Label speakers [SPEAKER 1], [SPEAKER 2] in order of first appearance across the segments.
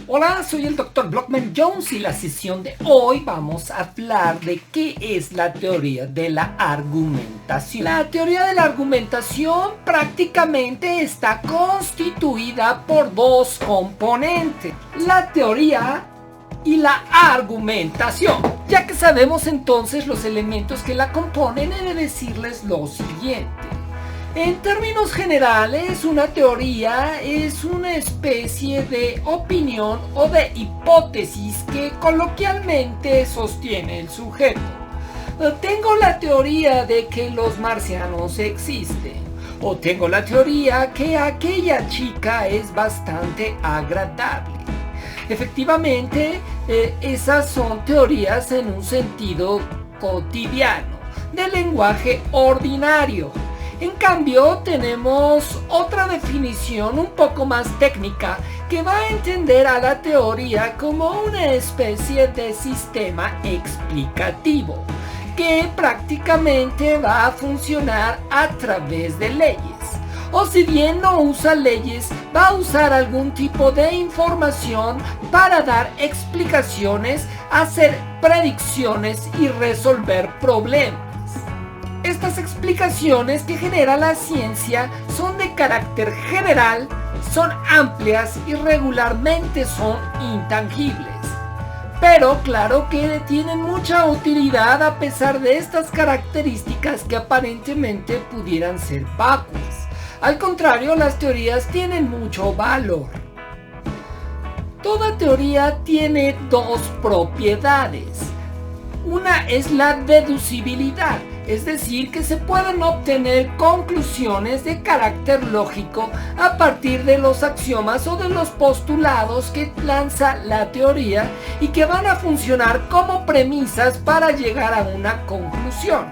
[SPEAKER 1] Hola, soy el Dr. Blockman Jones y la sesión de hoy vamos a hablar de qué es la teoría de la argumentación. La teoría de la argumentación prácticamente está constituida por dos componentes, la teoría y la argumentación. Ya que sabemos entonces los elementos que la componen, he de decirles lo siguiente. En términos generales, una teoría es una especie de opinión o de hipótesis que coloquialmente sostiene el sujeto. Tengo la teoría de que los marcianos existen, o tengo la teoría que aquella chica es bastante agradable. Efectivamente, esas son teorías en un sentido cotidiano, del lenguaje ordinario. En cambio, tenemos otra definición un poco más técnica que va a entender a la teoría como una especie de sistema explicativo que prácticamente va a funcionar a través de leyes. O si bien no usa leyes, va a usar algún tipo de información para dar explicaciones, hacer predicciones y resolver problemas. Estas explicaciones que genera la ciencia son de carácter general, son amplias y regularmente son intangibles. Pero claro que tienen mucha utilidad a pesar de estas características que aparentemente pudieran ser vacuas. Al contrario, las teorías tienen mucho valor. Toda teoría tiene dos propiedades. Una es la deducibilidad, es decir, que se pueden obtener conclusiones de carácter lógico a partir de los axiomas o de los postulados que lanza la teoría y que van a funcionar como premisas para llegar a una conclusión.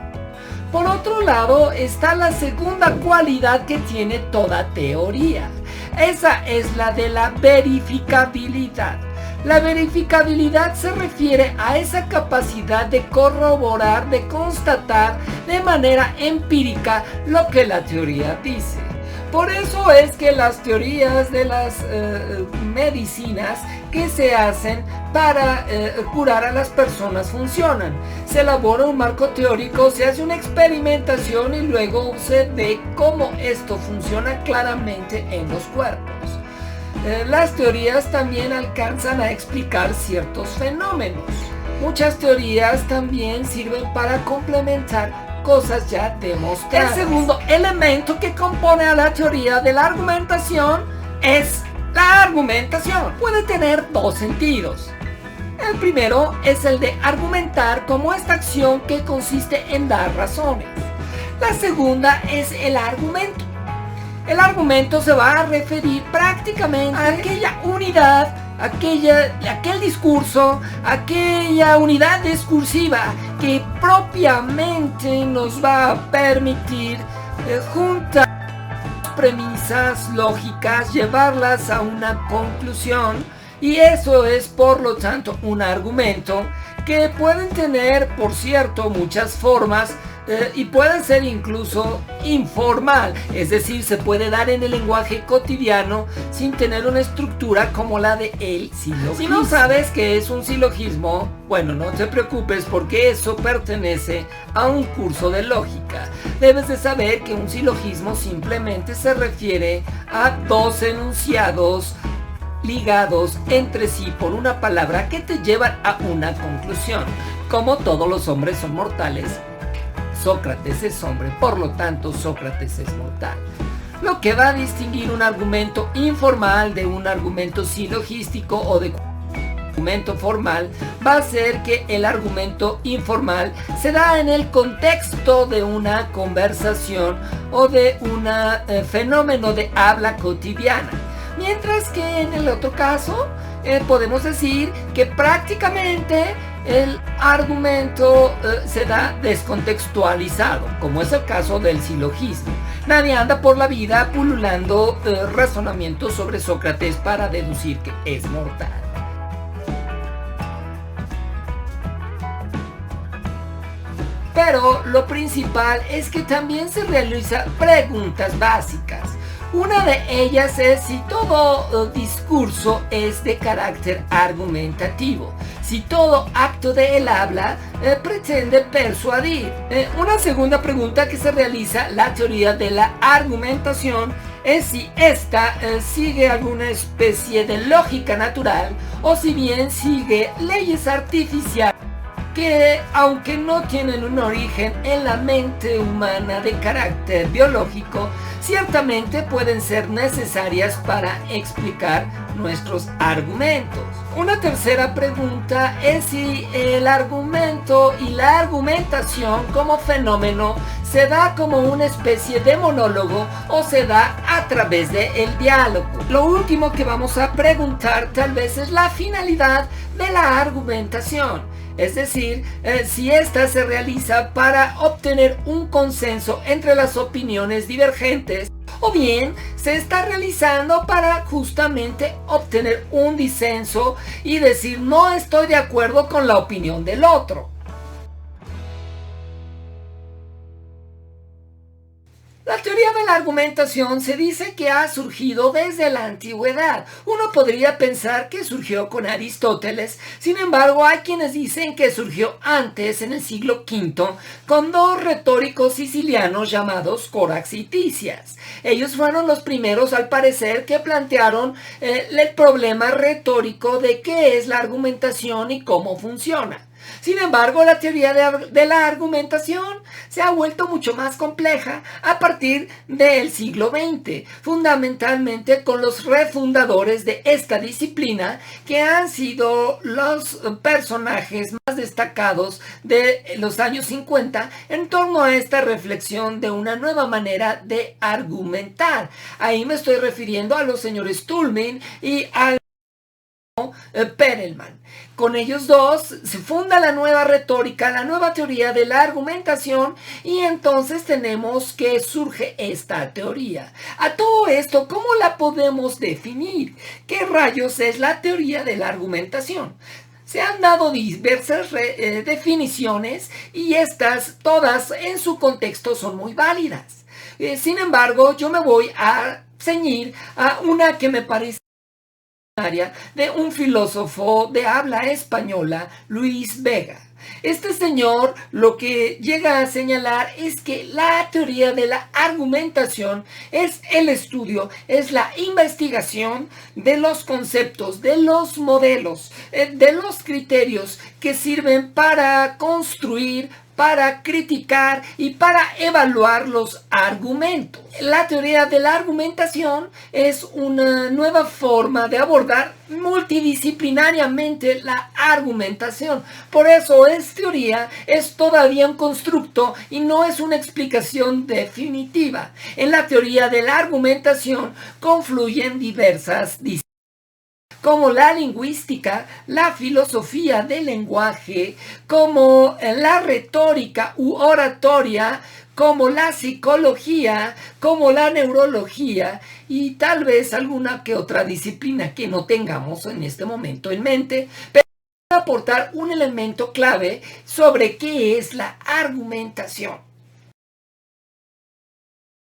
[SPEAKER 1] Por otro lado está la segunda cualidad que tiene toda teoría. Esa es la de la verificabilidad. La verificabilidad se refiere a esa capacidad de corroborar, de constatar de manera empírica lo que la teoría dice. Por eso es que las teorías de las medicinas que se hacen para curar a las personas funcionan. Se elabora un marco teórico, se hace una experimentación y luego se ve cómo esto funciona claramente en los cuerpos. Las teorías también alcanzan a explicar ciertos fenómenos. Muchas teorías también sirven para complementar cosas ya demostradas. El segundo elemento que compone a la teoría de la argumentación es la argumentación. Puede tener dos sentidos. El primero es el de argumentar como esta acción que consiste en dar razones. La segunda es el argumento. El argumento se va a referir prácticamente a aquella unidad, aquel discurso, aquella unidad discursiva que propiamente nos va a permitir juntar premisas lógicas, llevarlas a una conclusión, y eso es por lo tanto un argumento que pueden tener, por cierto, muchas formas. Y puede ser incluso informal, es decir, se puede dar en el lenguaje cotidiano sin tener una estructura como la de el silogismo. Si no sabes qué es un silogismo, bueno, no te preocupes porque eso pertenece a un curso de lógica. Debes de saber que un silogismo simplemente se refiere a dos enunciados ligados entre sí por una palabra que te llevan a una conclusión. Como todos los hombres son mortales, Sócrates es hombre, por lo tanto Sócrates es mortal. Lo que va a distinguir un argumento informal de un argumento silogístico o de argumento formal va a ser que el argumento informal se da en el contexto de una conversación o de un fenómeno de habla cotidiana. Mientras que en el otro caso podemos decir que prácticamente el argumento se da descontextualizado, como es el caso del silogismo. Nadie anda por la vida pululando razonamientos sobre Sócrates para deducir que es mortal. Pero lo principal es que también se realizan preguntas básicas. Una de ellas es si todo discurso es de carácter argumentativo, si todo acto del habla pretende persuadir. Una segunda pregunta que se realiza la teoría de la argumentación es si ésta sigue alguna especie de lógica natural o si bien sigue leyes artificiales que, aunque no tienen un origen en la mente humana de carácter biológico, ciertamente pueden ser necesarias para explicar nuestros argumentos. Una tercera pregunta es si el argumento y la argumentación como fenómeno se da como una especie de monólogo o se da a través del diálogo. Lo último que vamos a preguntar tal vez es la finalidad de la argumentación. Es decir, si ésta se realiza para obtener un consenso entre las opiniones divergentes o bien se está realizando para justamente obtener un disenso y decir no estoy de acuerdo con la opinión del otro. La teoría de la argumentación se dice que ha surgido desde la antigüedad. Uno podría pensar que surgió con Aristóteles, sin embargo hay quienes dicen que surgió antes, en el siglo V, con dos retóricos sicilianos llamados Corax y Tisias. Ellos fueron los primeros, al parecer, que plantearon el problema retórico de qué es la argumentación y cómo funciona. Sin embargo, la teoría de la argumentación se ha vuelto mucho más compleja a partir del siglo XX, fundamentalmente con los refundadores de esta disciplina, que han sido los personajes más destacados de los años 50 en torno a esta reflexión de una nueva manera de argumentar. Ahí me estoy refiriendo a los señores Stulmin y al Perelman. Con ellos dos se funda la nueva retórica, la nueva teoría de la argumentación, y entonces tenemos que surge esta teoría. A todo esto, ¿cómo la podemos definir? ¿Qué rayos es la teoría de la argumentación? Se han dado diversas definiciones y estas todas en su contexto son muy válidas. Sin embargo, yo me voy a ceñir a una que me parece de un filósofo de habla española, Luis Vega. Este señor lo que llega a señalar es que la teoría de la argumentación es el estudio, es la investigación de los conceptos, de los modelos, de los criterios que sirven para construir, para criticar y para evaluar los argumentos. La teoría de la argumentación es una nueva forma de abordar multidisciplinariamente la argumentación. Por eso es teoría, es todavía un constructo y no es una explicación definitiva. En la teoría de la argumentación confluyen diversas disciplinas, como la lingüística, la filosofía del lenguaje, como la retórica u oratoria, como la psicología, como la neurología y tal vez alguna que otra disciplina que no tengamos en este momento en mente, pero aportar un elemento clave sobre qué es la argumentación.